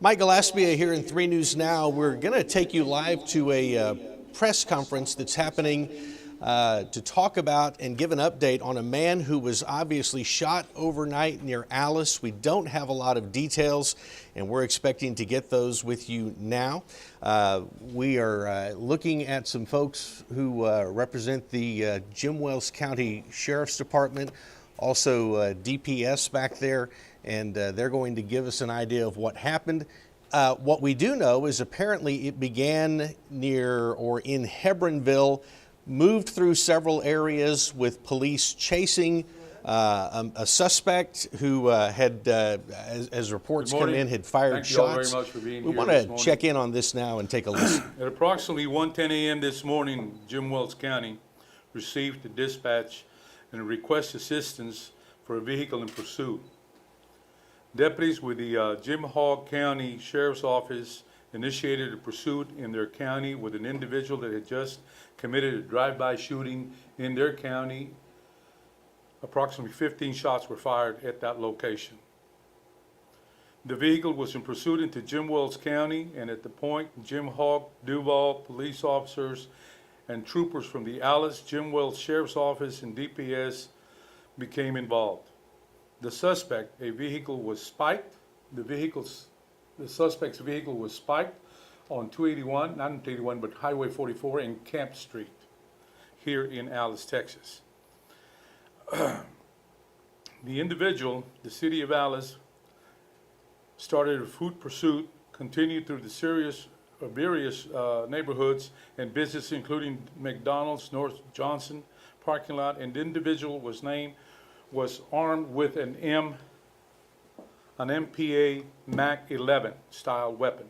Mike Gillespie here in 3 News Now. We're going to take you live to a press conference that's happening to talk about and give an update on a man who was obviously shot overnight near Alice. We don't have a lot of details, and we're expecting to get those with you now. We are looking at some folks who represent the Jim Wells County Sheriff's Department, also DPS back there, and they're going to give us an idea of what happened. What we do know is apparently it began near or in Hebronville, moved through several areas with police chasing a suspect who had, as reports come in, had fired shots. Thank you all very much for being here. We want to check in on this now and take a listen. At approximately 1:10 a.m. this morning, Jim Wells County received a dispatch and request assistance for a vehicle in pursuit. Deputies with the Jim Hogg County Sheriff's Office initiated a pursuit in their county with an individual that had just committed a drive-by shooting in their county. Approximately 15 shots were fired at that location. The vehicle was in pursuit into Jim Wells County, and at the point, Jim Hogg, Duval police officers, and troopers from the Alice Jim Wells Sheriff's Office and DPS became involved. The suspect, a vehicle was spiked. The suspect's vehicle was spiked on 281, not on 281, but Highway 44 in Camp Street, here in Alice, Texas. The individual, the city of Alice, started a foot pursuit, continued through the various neighborhoods and businesses, including McDonald's, North Johnson parking lot, and the individual was armed with an MPA Mac 11 style weapon.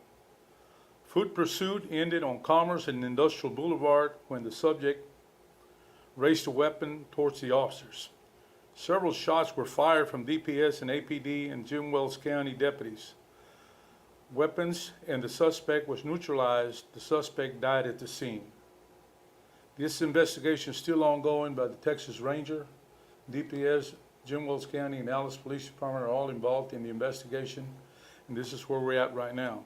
Foot pursuit ended on Commerce and Industrial Boulevard when the subject raced a weapon towards the officers. Several shots were fired from DPS and APD and Jim Wells County deputies. Weapons and the suspect was neutralized. The suspect died at the scene. This investigation is still ongoing by the Texas Ranger, DPS, Jim Wells County, and Alice Police Department are all involved in the investigation, and this is where we're at right now.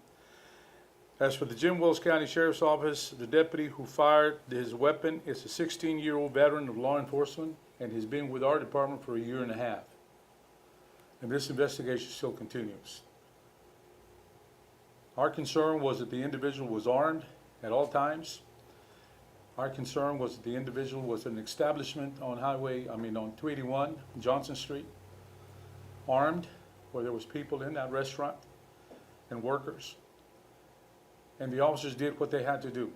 As for the Jim Wells County Sheriff's Office, the deputy who fired his weapon is a 16-year-old veteran of law enforcement, and he's been with our department for a year and a half. And this investigation still continues. Our concern was that the individual was armed at all times. Our concern was that the individual was an establishment on on 281 Johnson Street, armed, where there was people in that restaurant and workers. And the officers did what they had to do.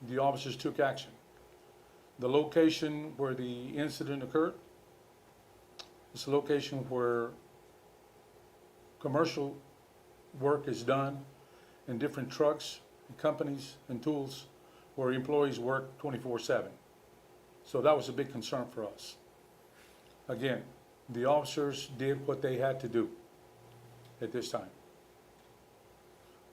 The officers took action. The location where the incident occurred is a location where commercial work is done in different trucks and companies and tools where employees work 24/7. So that was a big concern for us. Again, the officers did what they had to do at this time.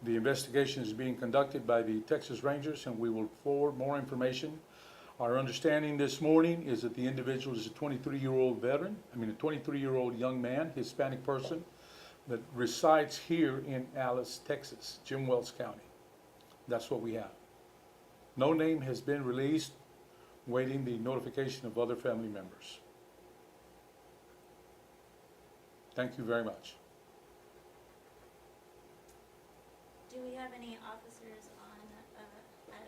The investigation is being conducted by the Texas Rangers, and we will forward more information. Our understanding this morning is that the individual is a 23-year-old veteran, a 23-year-old young man, Hispanic person, that resides here in Alice, Texas, Jim Wells County. That's what we have. No name has been released, waiting the notification of other family members. Thank you very much. Do we have any officers on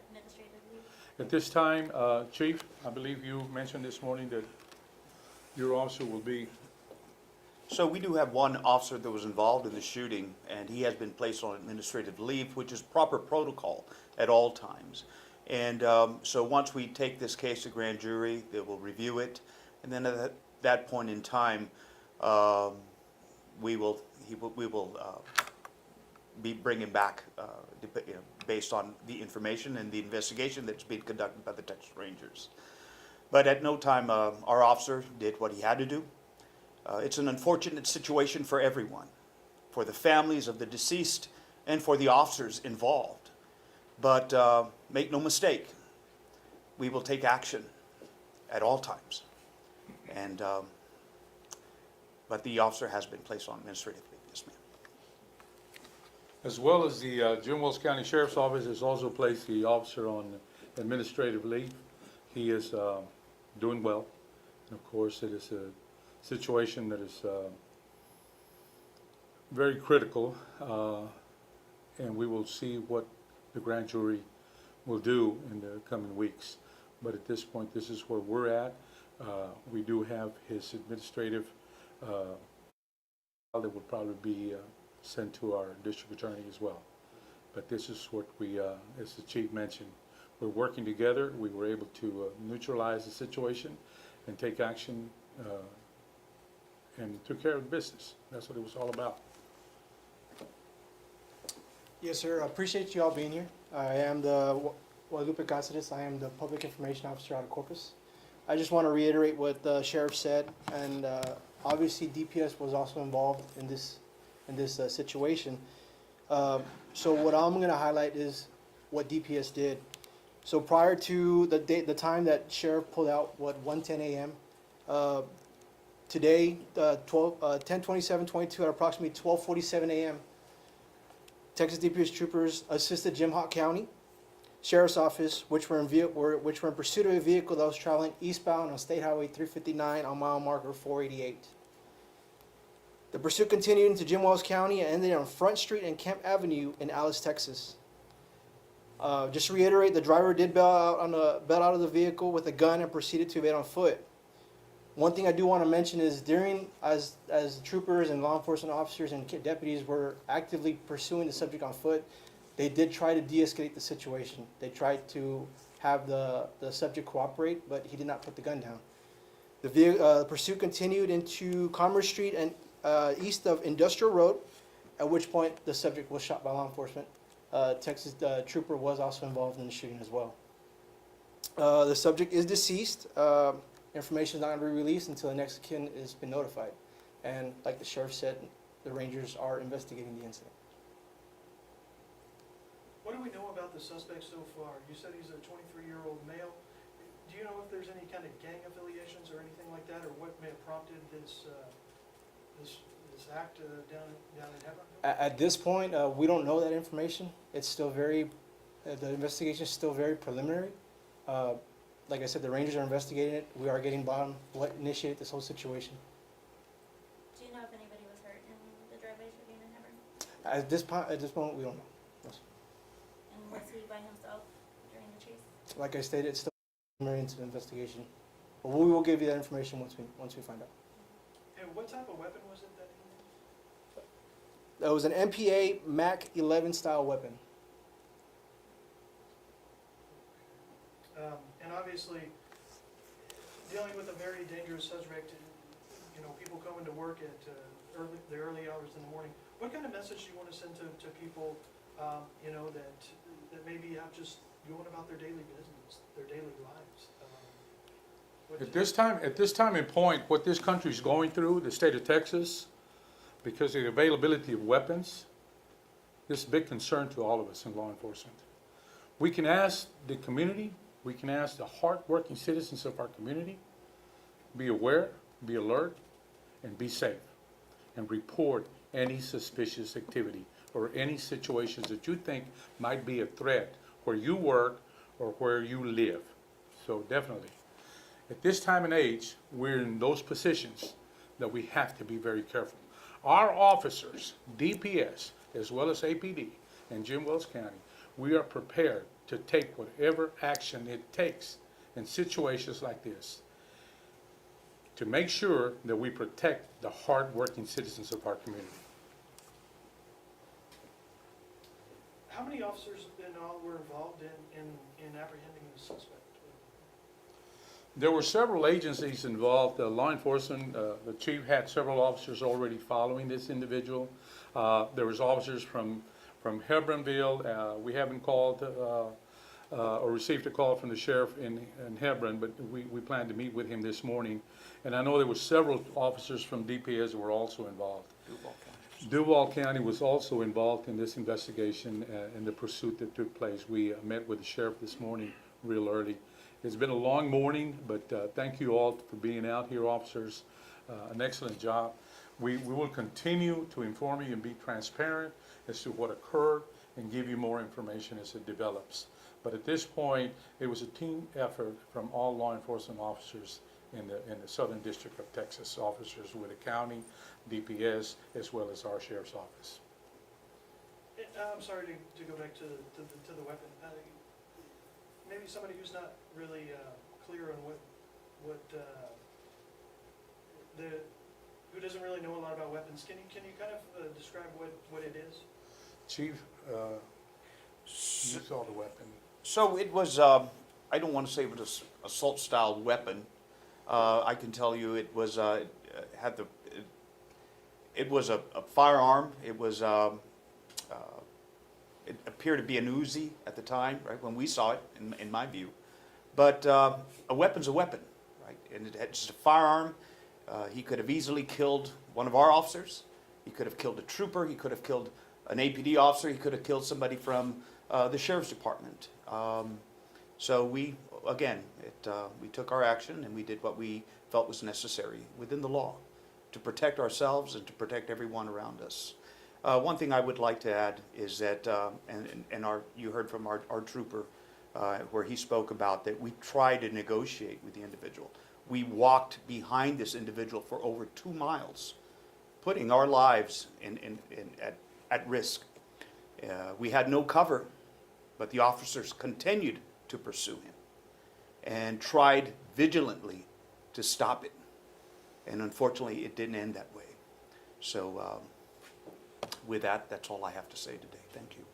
administrative leave? At this time, Chief, I believe you mentioned this morning that your officer will be. So we do have one officer that was involved in the shooting, and he has been placed on administrative leave, which is proper protocol at all times. And so once we take this case to grand jury, they will review it, and then at that point in time, we will be bringing back based on the information and the investigation that's being conducted by the Texas Rangers. But at no time our officer did what he had to do. It's an unfortunate situation for everyone, for the families of the deceased and for the officers involved. But make no mistake, we will take action at all times. And but the officer has been placed on administrative leave. Yes, ma'am. As well as the Jim Wells County Sheriff's Office has also placed the officer on administrative leave. He is doing well. And of course, it is a situation that is very critical, and we will see what the grand jury will do in the coming weeks. But at this point, this is where we're at. We do have his administrative that would probably be sent to our district attorney as well. But this is what we, as the chief mentioned, we're working together. We were able to neutralize the situation and take action and took care of the business. That's what it was all about. Yes, sir. I appreciate you all being here. I am the Guadalupe Cáceres. I am the Public Information Officer out of Corpus. I just want to reiterate what the sheriff said, and obviously DPS was also involved in this situation. So what I'm going to highlight is what DPS did. So prior to the time that sheriff pulled out, 1:10 a.m. Today, 10/27/22 at approximately 12:47 a.m. Texas DPS troopers assisted Jim Hogg County Sheriff's Office, which were in pursuit of a vehicle that was traveling eastbound on State Highway 359 on mile marker 488. The pursuit continued into Jim Wells County and ended on Front Street and Kemp Avenue in Alice, Texas. Just to reiterate, the driver did bail out of the vehicle with a gun and proceeded to evade on foot. One thing I do want to mention is as troopers and law enforcement officers and deputies were actively pursuing the subject on foot, they did try to de-escalate the situation. They tried to have the subject cooperate, but he did not put the gun down. The pursuit continued into Commerce Street and east of Industrial Road, at which point the subject was shot by law enforcement. Texas trooper was also involved in the shooting as well. The subject is deceased. Information is not going to be released until the next of kin has been notified. And like the sheriff said, the Rangers are investigating the incident. What do we know about the suspect so far? You said he's a 23-year-old male. Do you know if there's any kind of gang affiliations or anything like that, or what may have prompted this act down in Hebron? At this point, we don't know that information. It's still the investigation is still very preliminary. Like I said, the Rangers are investigating it. We are getting bottom what initiated this whole situation. Do you know if anybody was hurt in the drive-by shooting in Hebron? At this moment, we don't know. Yes. And was he by himself during the chase? Like I stated, it's still preliminary into the investigation. But we will give you that information once we find out. And what type of weapon was it that he used? That was an MPA Mac 11 style weapon. And obviously, dealing with a very dangerous suspect, people coming to work at the early hours in the morning. What kind of message do you want to send to people, that maybe have just going about their daily business, their daily lives? At this time and point, what this country is going through, the state of Texas, because of the availability of weapons, this is a big concern to all of us in law enforcement. We can ask the community, we can ask the hard-working citizens of our community, be aware, be alert, and be safe, and report any suspicious activity or any situations that you think might be a threat where you work or where you live. So definitely, at this time and age, we're in those positions that we have to be very careful. Our officers, DPS, as well as APD and Jim Wells County, we are prepared to take whatever action it takes in situations like this to make sure that we protect the hard-working citizens of our community. How many officers in all were involved in apprehending the suspect? There were several agencies involved. Law enforcement, the chief had several officers already following this individual. There was officers from Hebronville. We haven't called or received a call from the sheriff in Hebron, but we plan to meet with him this morning. And I know there were several officers from DPS that were also involved. Duval County was also involved in this investigation and the pursuit that took place. We met with the sheriff this morning real early. It's been a long morning, but thank you all for being out here, officers. An excellent job. We will continue to inform you and be transparent as to what occurred and give you more information as it develops. But at this point, it was a team effort from all law enforcement officers in the Southern District of Texas, officers with the county, DPS, as well as our sheriff's office. I'm sorry to go back to the weapon. Maybe somebody who's not really clear on who doesn't really know a lot about weapons. Can you kind of describe what it is? Chief, you saw the weapon. So it was, I don't want to say it was an assault-style weapon. I can tell you it was it was a firearm. It was it appeared to be an Uzi at the time, right, when we saw it, in my view. But a weapon's a weapon, right? And it's a firearm. He could have easily killed one of our officers. He could have killed a trooper. He could have killed an APD officer. He could have killed somebody from the sheriff's department. So we took our action and we did what we felt was necessary within the law to protect ourselves and to protect everyone around us. One thing I would like to add is that, you heard from our trooper where he spoke about that we tried to negotiate with the individual. We walked behind this individual for over 2 miles, putting our lives at risk. We had no cover, but the officers continued to pursue him and tried vigilantly to stop it. And unfortunately, it didn't end that way. So with that, that's all I have to say today. Thank you.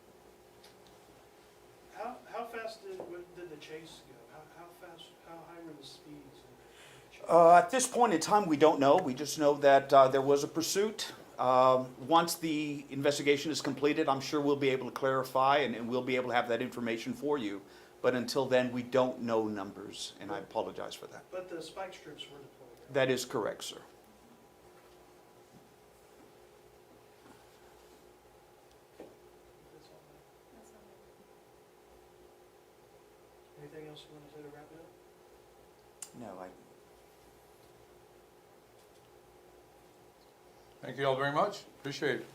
How fast did the chase go? How high were the speeds? At this point in time, we don't know. We just know that there was a pursuit. Once the investigation is completed, I'm sure we'll be able to clarify and we'll be able to have that information for you. But until then, we don't know numbers, and I apologize for that. But the spike strips were deployed, right? That is correct, sir. That's all right. That's all. Anything else you want to say to wrap it up? No, Thank you all very much. Appreciate it.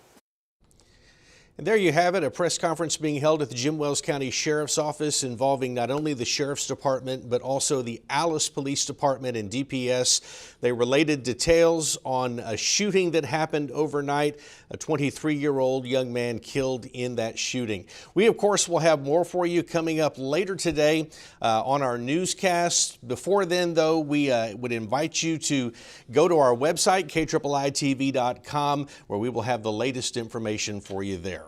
And there you have it, a press conference being held at the Jim Wells County Sheriff's Office involving not only the Sheriff's Department, but also the Alice Police Department and DPS. They related details on a shooting that happened overnight, a 23-year-old young man killed in that shooting. We, of course, will have more for you coming up later today on our newscast. Before then, though, we would invite you to go to our website, KIIITV.com, where we will have the latest information for you there.